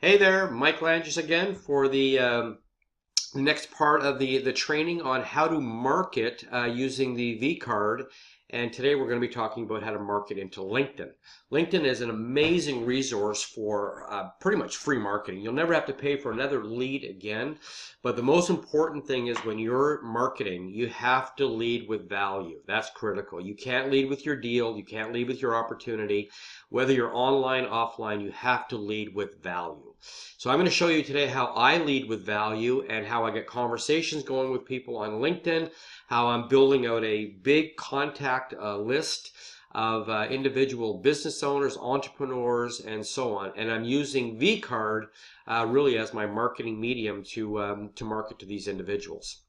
Hey there, Mike Langes again for the next part of the training on how to market using the V card. And today we're going to be talking about how to market into LinkedIn. LinkedIn is an amazing resource for pretty much free marketing. You'll never have to pay for another lead again. But the most important thing is when you're marketing, you have to lead with value. That's critical. You can't lead with your deal. You can't lead with your opportunity. Whether you're online, offline, you have to lead with value. So I'm going to show you today how I lead with value and how I get conversations going with people on LinkedIn, how I'm building out a big contact list of individual business owners, entrepreneurs, and so on. And I'm using VCard really as my marketing medium to market to these individuals.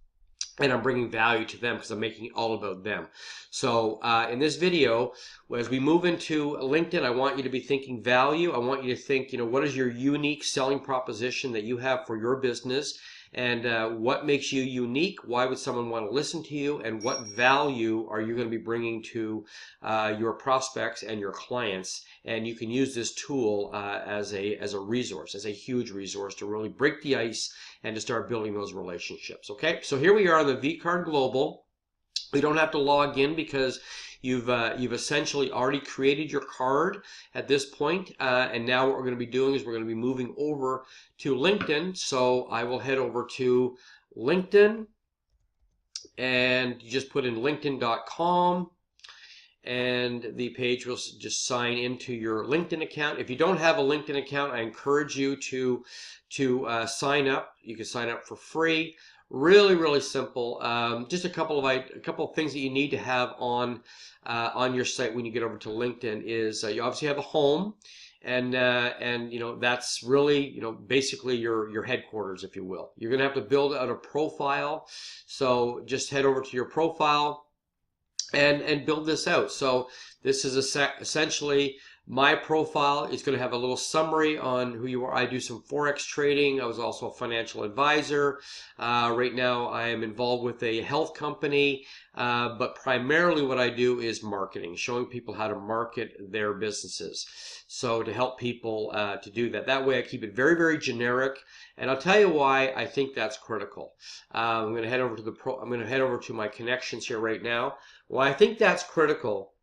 And I'm bringing value to them because I'm making it all about them. So in this video, as we move into LinkedIn, I want you to be thinking value. I want you to think, what is your unique selling proposition that you have for your business? And what makes you unique? Why would someone want to listen to you? And what value are you going to be bringing to your prospects and your clients? And you can use this tool as a resource, as a huge resource to really break the ice and to start building those relationships. Okay, so here we are on the VCard Global. We don't have to log in because you've essentially already created your card at this point. And now what we're going to be doing is we're going to be moving over to LinkedIn. So I will head over to LinkedIn and you just put in linkedin.com and the page will just sign into your LinkedIn account. If you don't have a LinkedIn account, I encourage you to sign up. You can sign up for free. Really simple. Just a couple of things that you need to have on your site when you get over to LinkedIn is you obviously have a home, and that's really basically your headquarters, if you will. You're gonna have to build out a profile, so just head over to your profile and build this out. So this is essentially my profile. Is going to have a little summary on who you are. I do some Forex trading. I was also a financial advisor. Right now I am involved with a health company, but primarily what I do is marketing, showing people how to market their businesses. So to help people to do that. That way I keep it very generic. And I'll tell you why I think that's critical. I'm going to head over to I'm going to head over to my connections here right now. Why I think that's critical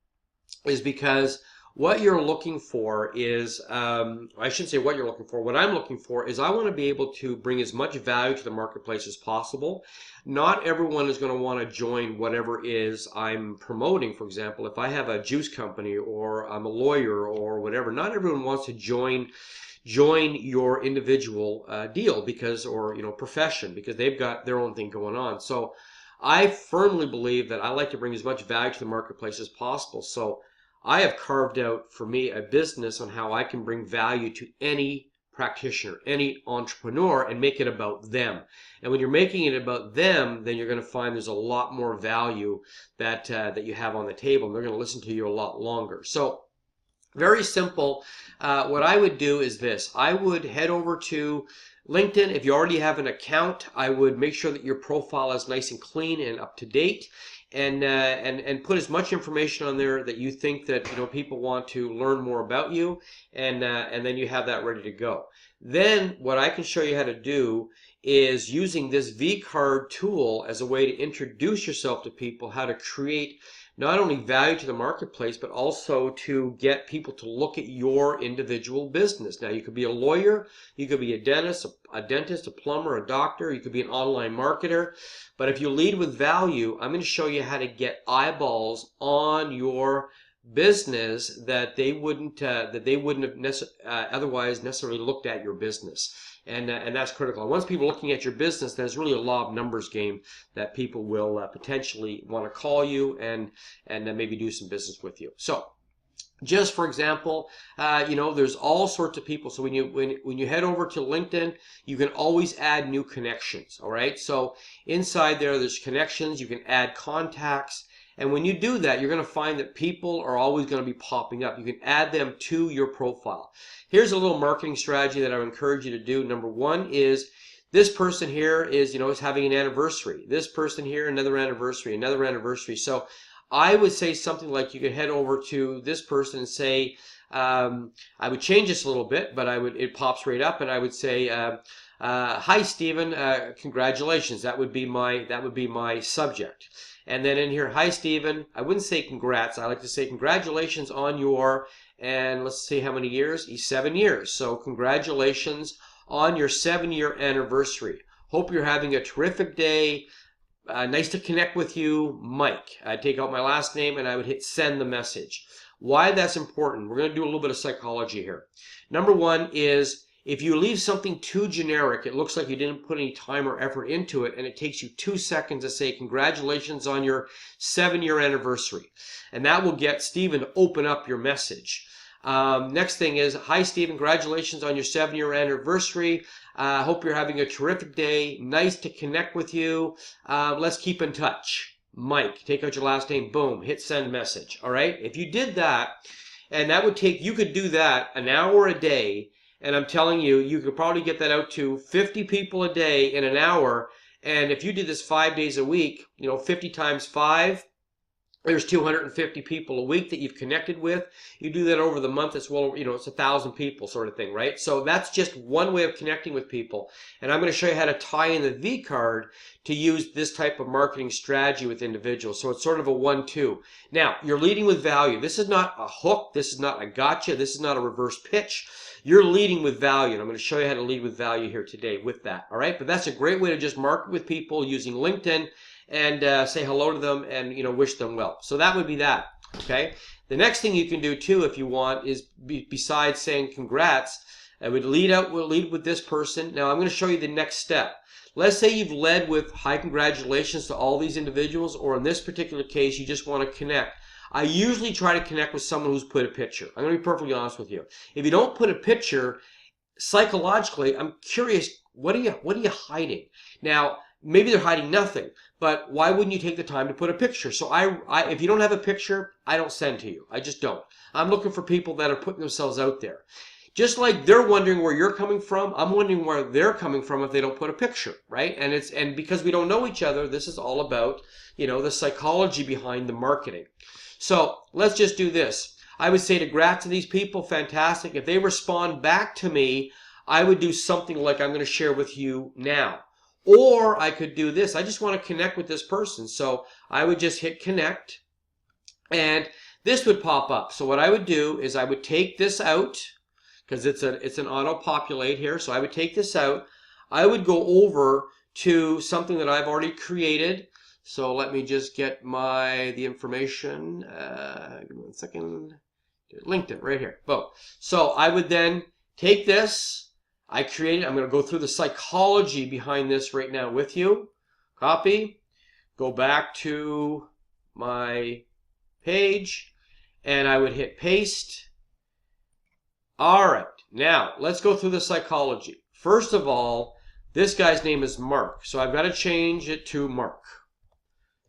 is because what you're looking for is, I shouldn't say what you're looking for. What I'm looking for is I want to be able to bring as much value to the marketplace as possible. Not everyone is going to want to join whatever is I'm promoting. For example, if I have a juice company or I'm a lawyer or whatever, not everyone wants to join your individual deal or profession because they've got their own thing going on. So I firmly believe that I like to bring as much value to the marketplace as possible. So I have carved out for me a business on how I can bring value to any practitioner, any entrepreneur, and make it about them. And when you're making it about them, then you're going to find there's a lot more value that you have on the table, and they're going to listen to you a lot longer. So very simple. What I would do is this. I would head over to LinkedIn. If you already have an account, I would make sure that your profile is nice and clean and up to date, and put as much information on there that you think that people want to learn more about you, and then you have that ready to go. Then what I can show you how to do is using this VCard tool as a way to introduce yourself to people, how to create not only value to the marketplace, but also to get people to look at your individual business. Now, you could be a lawyer, you could be a dentist, a plumber, a doctor, you could be an online marketer. But if you lead with value, I'm going to show you how to get eyeballs on your business that they wouldn't have otherwise necessarily looked at your business. And that's critical. And once people are looking at your business, there's really a law of numbers game that people will potentially want to call you and then maybe do some business with you. So just for example, there's all sorts of people. So when you head over to LinkedIn, you can always add new connections. All right. So inside there's connections. You can add contacts. And when you do that, you're going to find that people are always going to be popping up. You can add them to your profile. Here's a little marketing strategy that I would encourage you to do. Number one is this person here is having an anniversary. This person here, another anniversary, another anniversary. So I would say something like you could head over to this person and say, I would change this a little bit, but it pops right up, and I would say, "Hi, Stephen. Congratulations." That would be my subject. And then in here, "Hi, Stephen." I wouldn't say congrats. I like to say congratulations on your, and let's see how many years. 7 years. So congratulations on your 7-year anniversary. Hope you're having a terrific day. Nice to connect with you, Mike. I'd take out my last name and I would hit send the message. Why that's important? We're going to do a little bit of psychology here. Number one is, if you leave something too generic, it looks like you didn't put any time or effort into it, and it takes you 2 seconds to say congratulations on your 7-year anniversary. And that will get Stephen to open up your message. Next thing is, "Hi, Stephen. Congratulations on your 7-year anniversary. Hope you're having a terrific day. Nice to connect with you. Let's keep in touch. Mike." Take out your last name. Boom. Hit send message. All right. If you did that, and that would take, you could do that an hour a day. And I'm telling you, you could probably get that out to 50 people a day in an hour. And if you did this 5 days a week, 50 times 5, there's 250 people a week that you've connected with. You do that over the month, it's it's 1,000 people sort of thing, right? So that's just one way of connecting with people. And I'm going to show you how to tie in the V card to use this type of marketing strategy with individuals. So it's sort of a 1-2. Now, you're leading with value. This is not a hook. This is not a gotcha. This is not a reverse pitch. You're leading with value. And I'm going to show you how to lead with value here today with that. All right. But that's a great way to just market with people using LinkedIn and say hello to them and wish them well. So that would be that. Okay. The next thing you can do too, if you want, is besides saying congrats, I would lead with this person. Now I'm going to show you the next step. Let's say you've led with "Hi, congratulations" to all these individuals, or in this particular case, you just want to connect. I usually try to connect with someone who's put a picture. I'm going to be perfectly honest with you. If you don't put a picture, psychologically, I'm curious, what are you hiding? Now, maybe they're hiding nothing, but why wouldn't you take the time to put a picture? So if you don't have a picture, I don't send to you. I just don't. I'm looking for people that are putting themselves out there. Just like they're wondering where you're coming from, I'm wondering where they're coming from if they don't put a picture, right? And because we don't know each other, this is all about, the psychology behind the marketing. So let's just do this. I would say congrats to these people, fantastic. If they respond back to me, I would do something like I'm going to share with you now. Or I could do this. I just want to connect with this person. So I would just hit connect and this would pop up. So what I would do is I would take this out because it's an auto-populate here. So I would take this out. I would go over to something that I've already created. So let me just get the information. Give me 1 second. LinkedIn right here. Boom. So I would then take this. I'm going to go through the psychology behind this right now with you. Copy. Go back to my page. And I would hit paste. All right. Now, let's go through the psychology. First of all, this guy's name is Mark. So I've got to change it to Mark.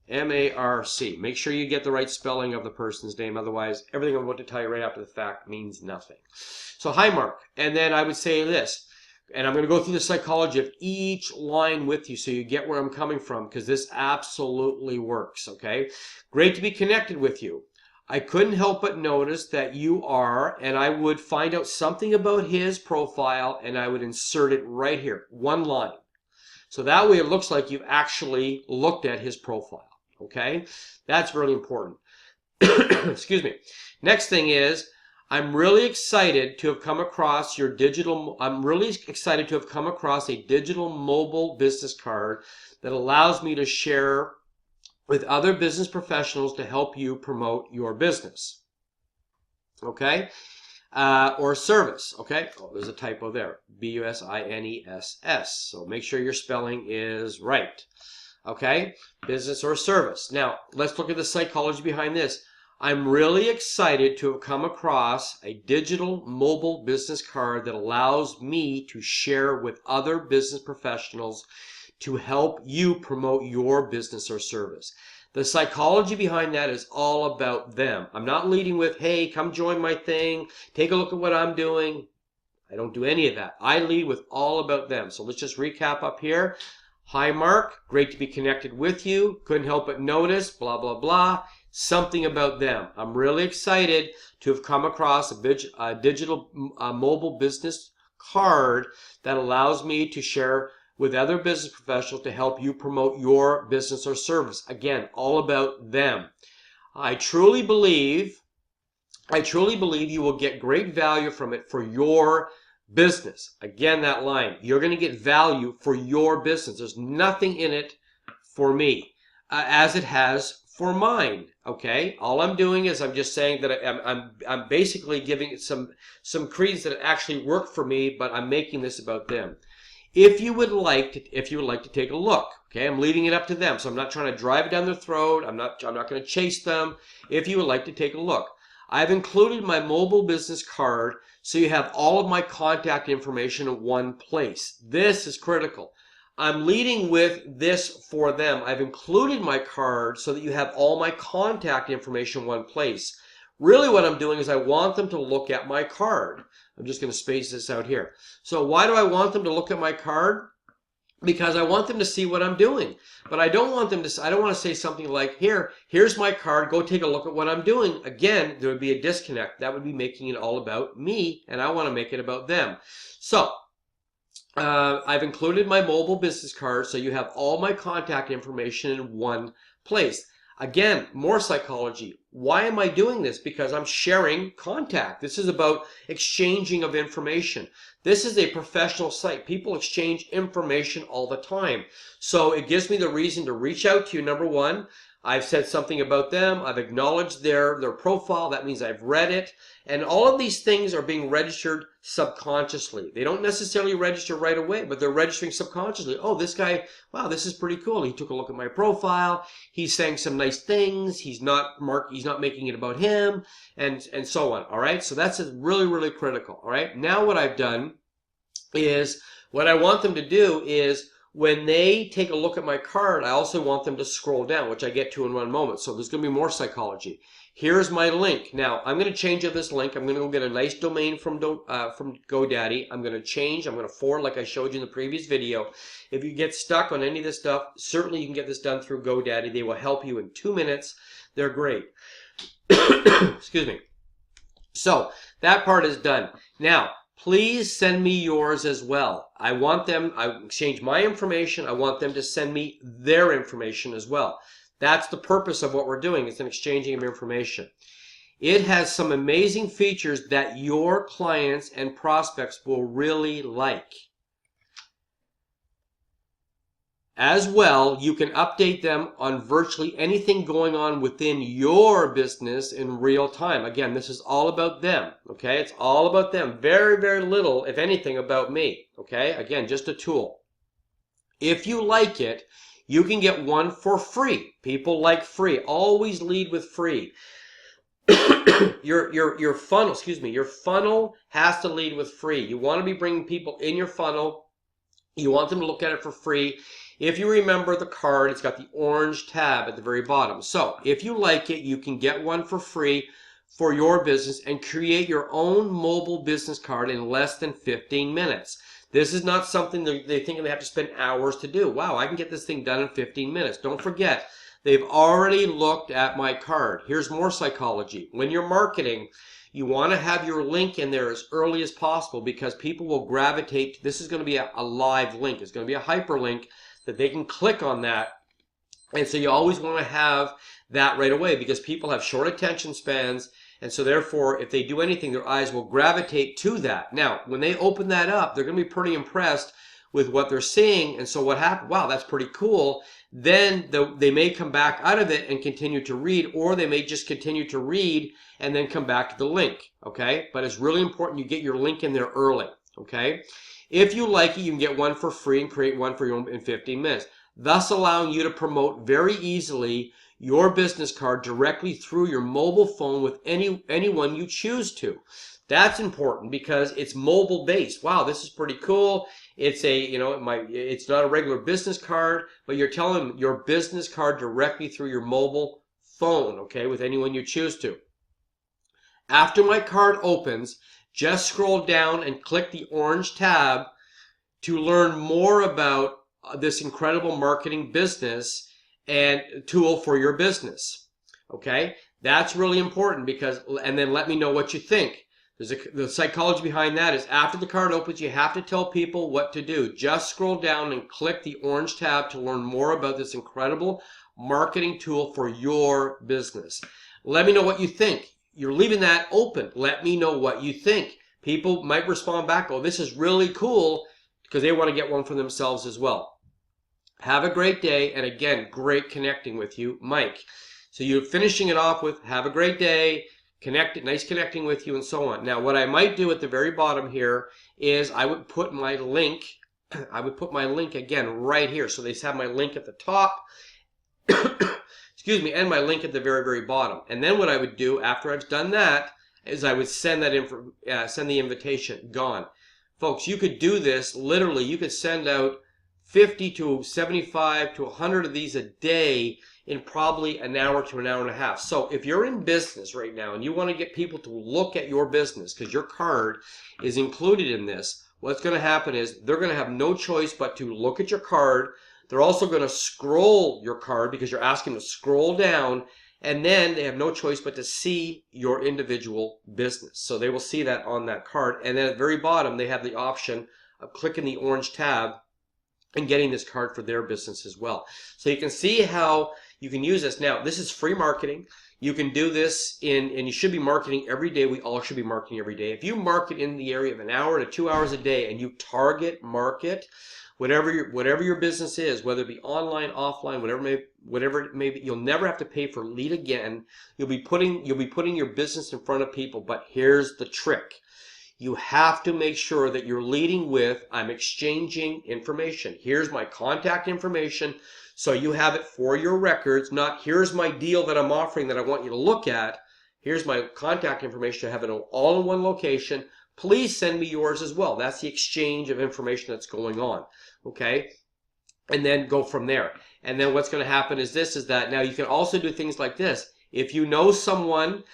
M-A-R-C. Make sure you get the right spelling of the person's name. Otherwise, everything I'm about to tell you right after the fact means nothing. So, hi, Mark. And then I would say this. And I'm going to go through the psychology of each line with you so you get where I'm coming from, because this absolutely works, okay? Great to be connected with you. I couldn't help but notice that you are, and I would find out something about his profile, and I would insert it right here, one line. So that way it looks like you've actually looked at his profile. Okay, that's really important. Excuse me. Next thing is, I'm really excited to have come across a digital mobile business card that allows me to share with other business professionals to help you promote your business. Okay, or service. Okay, oh, there's a typo there. B-U-S-I-N-E-S-S. So make sure your spelling is right. Okay, business or service. Now, let's look at the psychology behind this. I'm really excited to have come across a digital mobile business card that allows me to share with other business professionals to help you promote your business or service. The psychology behind that is all about them. I'm not leading with, hey, come join my thing, take a look at what I'm doing. I don't do any of that. I lead with all about them. So let's just recap up here. Hi, Mark. Great to be connected with you. Couldn't help but notice, blah, blah, blah. something about them. I'm really excited to have come across a digital mobile business card that allows me to share with other business professionals to help you promote your business or service. Again, all about them. I truly believe you will get great value from it for your business. Again, that line, you're going to get value for your business. There's nothing in it for me as it has for mine. Okay, all I'm doing is I'm just saying that I'm basically giving it some credence that it actually worked for me, but I'm making this about them. If you would like to take a look, okay, I'm leaving it up to them, so I'm not trying to drive it down their throat. I'm not going to chase them. If you would like to take a look, I've included my mobile business card so you have all of my contact information in one place. This is critical. I'm leading with this for them. I've included my card so that you have all my contact information in one place. Really what I'm doing is I want them to look at my card. I'm just going to space this out here. So why do I want them to look at my card? Because I want them to see what I'm doing. But I don't want to say something like, here's my card, go take a look at what I'm doing. Again, there would be a disconnect. That would be making it all about me, and I want to make it about them. So, I've included my mobile business card so you have all my contact information in one place. Again, more psychology. Why am I doing this? Because I'm sharing contact. This is about exchanging of information. This is a professional site. People exchange information all the time. So it gives me the reason to reach out to you. Number one, I've said something about them. I've acknowledged their profile. That means I've read it. And all of these things are being registered subconsciously. They don't necessarily register right away, but they're registering subconsciously. Oh, this guy, wow, this is pretty cool. He took a look at my profile. He's saying some nice things. He's not making it about him, and so on. All right. So that's really, really critical. All right. Now what I've done is what I want them to do is when they take a look at my card, I also want them to scroll down, which I get to in one moment. So there's going to be more psychology. Here's my link. Now, I'm going to change up this link. I'm going to go get a nice domain from GoDaddy. I'm going to forward like I showed you in the previous video. If you get stuck on any of this stuff, certainly you can get this done through GoDaddy. They will help you in 2 minutes. They're great. Excuse me. So that part is done. Now, please send me yours as well. I exchange my information. I want them to send me their information as well. That's the purpose of what we're doing. It's an exchanging of information. It has some amazing features that your clients and prospects will really like. As well, you can update them on virtually anything going on within your business in real time. Again, this is all about them, okay? It's all about them. Very, very little, if anything, about me, okay? Again, just a tool. If you like it, you can get one for free. People like free. Always lead with free. Your funnel has to lead with free. You want to be bringing people in your funnel. You want them to look at it for free. If you remember the card, it's got the orange tab at the very bottom. So if you like it, you can get one for free for your business and create your own mobile business card in less than 15 minutes. This is not something they think they have to spend hours to do. Wow, I can get this thing done in 15 minutes. Don't forget, they've already looked at my card. Here's more psychology. When you're marketing, you want to have your link in there as early as possible because people will gravitate. This is going to be a live link. It's going to be a hyperlink that they can click on that. And so you always want to have that right away because people have short attention spans. And so therefore, if they do anything, their eyes will gravitate to that. Now, when they open that up, they're going to be pretty impressed with what they're seeing. And so what happened? Wow, that's pretty cool. Then they may come back out of it and continue to read, or they may just continue to read and then come back to the link. Okay. But it's really important you get your link in there early. Okay. If you like it, you can get one for free and create one for your own in 15 minutes, thus allowing you to promote very easily your business card directly through your mobile phone with anyone you choose to. That's important because it's mobile based. Wow, this is pretty cool. It's it's not a regular business card, but you're telling them your business card directly through your mobile phone, okay, with anyone you choose to. After my card opens, just scroll down and click the orange tab to learn more about this incredible marketing business and tool for your business. Okay, that's really important because, and then let me know what you think. The psychology behind that is after the card opens, you have to tell people what to do. Just scroll down and click the orange tab to learn more about this incredible marketing tool for your business. Let me know what you think. You're leaving that open. Let me know what you think. People might respond back, oh, this is really cool, because they want to get one for themselves as well. Have a great day, and again, great connecting with you, Mike. So you're finishing it off with, have a great day, nice connecting with you, and so on. Now, what I might do at the very bottom here is I would put my link, again right here. So they have my link at the top, excuse me, and my link at the very, very bottom. And then what I would do after I've done that is I would send send the invitation. Gone. Folks, you could do this, literally, you could send out 50 to 75 to 100 of these a day in probably an hour to an hour and a half. So if you're in business right now and you want to get people to look at your business because your card is included in this, what's going to happen is they're going to have no choice but to look at your card. They're also going to scroll your card because you're asking them to scroll down, and then they have no choice but to see your individual business. So they will see that on that card, and then at the very bottom they have the option of clicking the orange tab and getting this card for their business as well. So you can see how you can use this. Now, this is free marketing. You can do this and you should be marketing every day. We all should be marketing every day. If you market in the area of an hour to 2 hours a day and you target market, whatever your business is, whether it be online, offline, whatever it may be, you'll never have to pay for lead again. You'll be putting your business in front of people, but here's the trick. You have to make sure that you're leading with, I'm exchanging information. Here's my contact information, so you have it for your records, not here's my deal that I'm offering that I want you to look at. Here's my contact information. I have it all in one location. Please send me yours as well. That's the exchange of information that's going on, okay? And then go from there. And then what's going to happen is that now you can also do things like this. If you know someone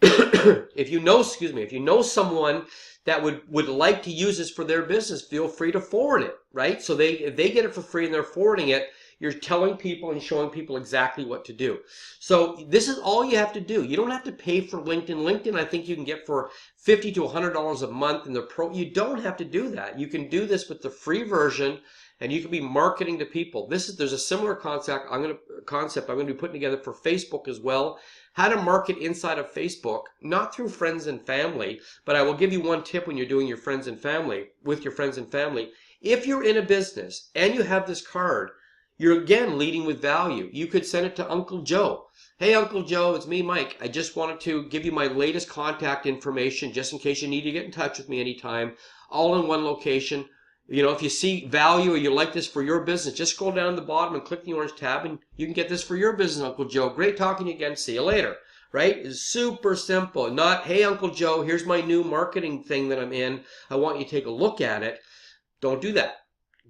if you know someone that would like to use this for their business, feel free to forward it, right? So if they get it for free and they're forwarding it, you're telling people and showing people exactly what to do. So this is all you have to do. You don't have to pay for LinkedIn. LinkedIn, I think you can get for $50 to $100 a month in the pro. You don't have to do that. You can do this with the free version, and you can be marketing to people. There's a similar concept I'm going to be putting together for Facebook as well. How to market inside of Facebook, not through friends and family, but I will give you one tip when you're doing your friends and family, with your friends and family. If you're in a business and you have this card, you're again leading with value. You could send it to Uncle Joe. Hey, Uncle Joe, it's me, Mike. I just wanted to give you my latest contact information just in case you need to get in touch with me anytime, all in one location. You know, if you see value or you like this for your business, just scroll down to the bottom and click the orange tab and you can get this for your business, Uncle Joe. Great talking to you again. See you later. Right? It's super simple. Not, hey, Uncle Joe, here's my new marketing thing that I'm in. I want you to take a look at it. Don't do that.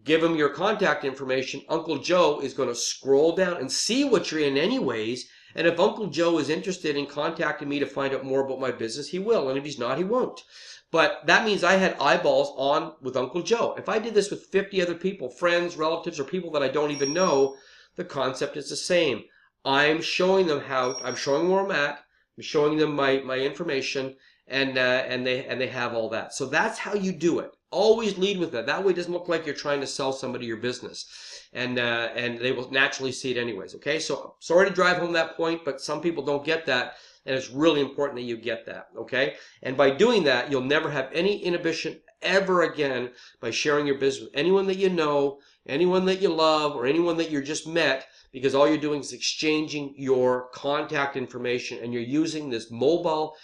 Give him your contact information. Uncle Joe is going to scroll down and see what you're in anyways. And if Uncle Joe is interested in contacting me to find out more about my business, he will. And if he's not, he won't. But that means I had eyeballs on with Uncle Joe. If I did this with 50 other people, friends, relatives, or people that I don't even know, the concept is the same. I'm showing them I'm showing where I'm at. I'm showing them my information, and they have all that. So that's how you do it. Always lead with that. That way it doesn't look like you're trying to sell somebody your business. And they will naturally see it anyways, okay? So sorry to drive home that point, but some people don't get that. And it's really important that you get that, okay? And by doing that, you'll never have any inhibition ever again by sharing your business with anyone that you know, anyone that you love, or anyone that you just met, because all you're doing is exchanging your contact information, and you're using this mobile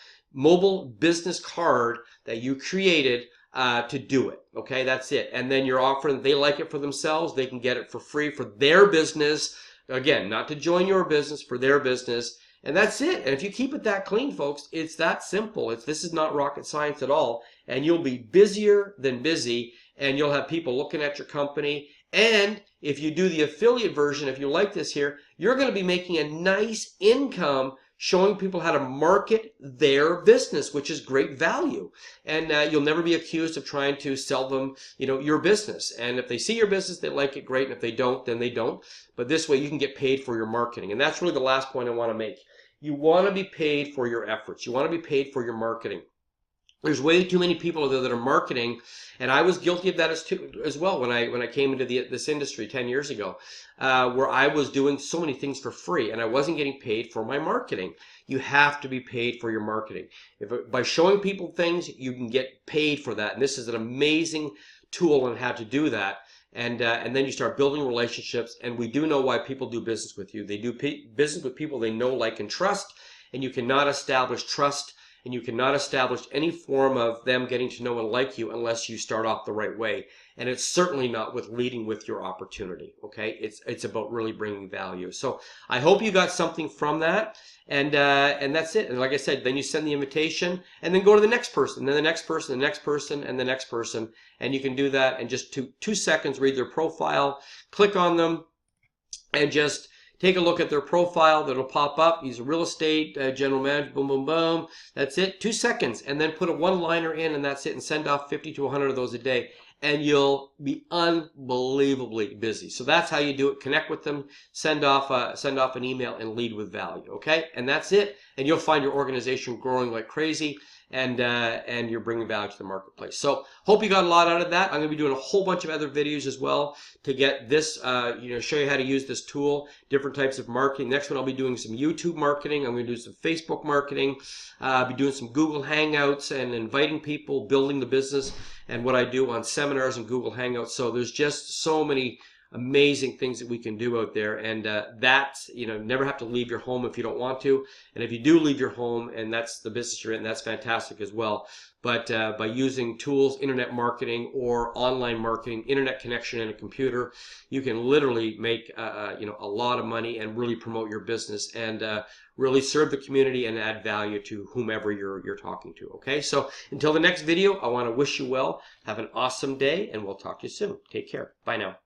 business card that you created to do it, okay? That's it. And then you're offering, they like it for themselves, they can get it for free for their business. Again, not to join your business, for their business. And that's it. And if you keep it that clean, folks, it's that simple. This is not rocket science at all. And you'll be busier than busy, and you'll have people looking at your company. And if you do the affiliate version, if you like this here, you're going to be making a nice income showing people how to market their business, which is great value. And you'll never be accused of trying to sell them, your business. And if they see your business, they like it, great. And if they don't, then they don't. But this way you can get paid for your marketing. And that's really the last point I want to make, You want to be paid for your efforts. You want to be paid for your marketing. There's way too many people out there that are marketing, and I was guilty of that as well when I came into this industry 10 years ago, where I was doing so many things for free and I wasn't getting paid for my marketing. You have to be paid for your marketing. By showing people things, you can get paid for that, and this is an amazing tool on how to do that. And then you start building relationships, and we do know why people do business with you. They do business with people they know, like, and trust, and you cannot establish trust and you cannot establish any form of them getting to know and like you unless you start off the right way. And it's certainly not with leading with your opportunity, okay? It's about really bringing value. So I hope you got something from that, and that's it. And like I said, then you send the invitation, and then go to the next person, and then the next person, the next person, and the next person, and you can do that in just two seconds. Read their profile, click on them, and just take a look at their profile. That'll pop up. He's a real estate general manager, boom, boom, boom. That's it, 2 seconds. And then put a one-liner in, and that's it, and send off 50 to 100 of those a day. And you'll be unbelievably busy. So that's how you do it. Connect with them, send off an email, and lead with value, okay? And that's it. And you'll find your organization growing like crazy, and you're bringing value to the marketplace. So hope you got a lot out of that. I'm going to be doing a whole bunch of other videos as well to get this, show you how to use this tool, different types of marketing. Next one, I'll be doing some YouTube marketing. I'm going to do some Facebook marketing. I'll be doing some Google Hangouts and inviting people, building the business, and what I do on seminars and Google Hangouts. So there's just so many amazing things that we can do out there, and that's, never have to leave your home if you don't want to, and if you do leave your home and that's the business you're in, that's fantastic as well. But by using tools, internet marketing or online marketing, internet connection and a computer, you can literally make a lot of money and really promote your business and really serve the community and add value to whomever you're talking to. Okay, so until the next video, I want to wish you well, have an awesome day, and we'll talk to you soon. Take care. Bye now.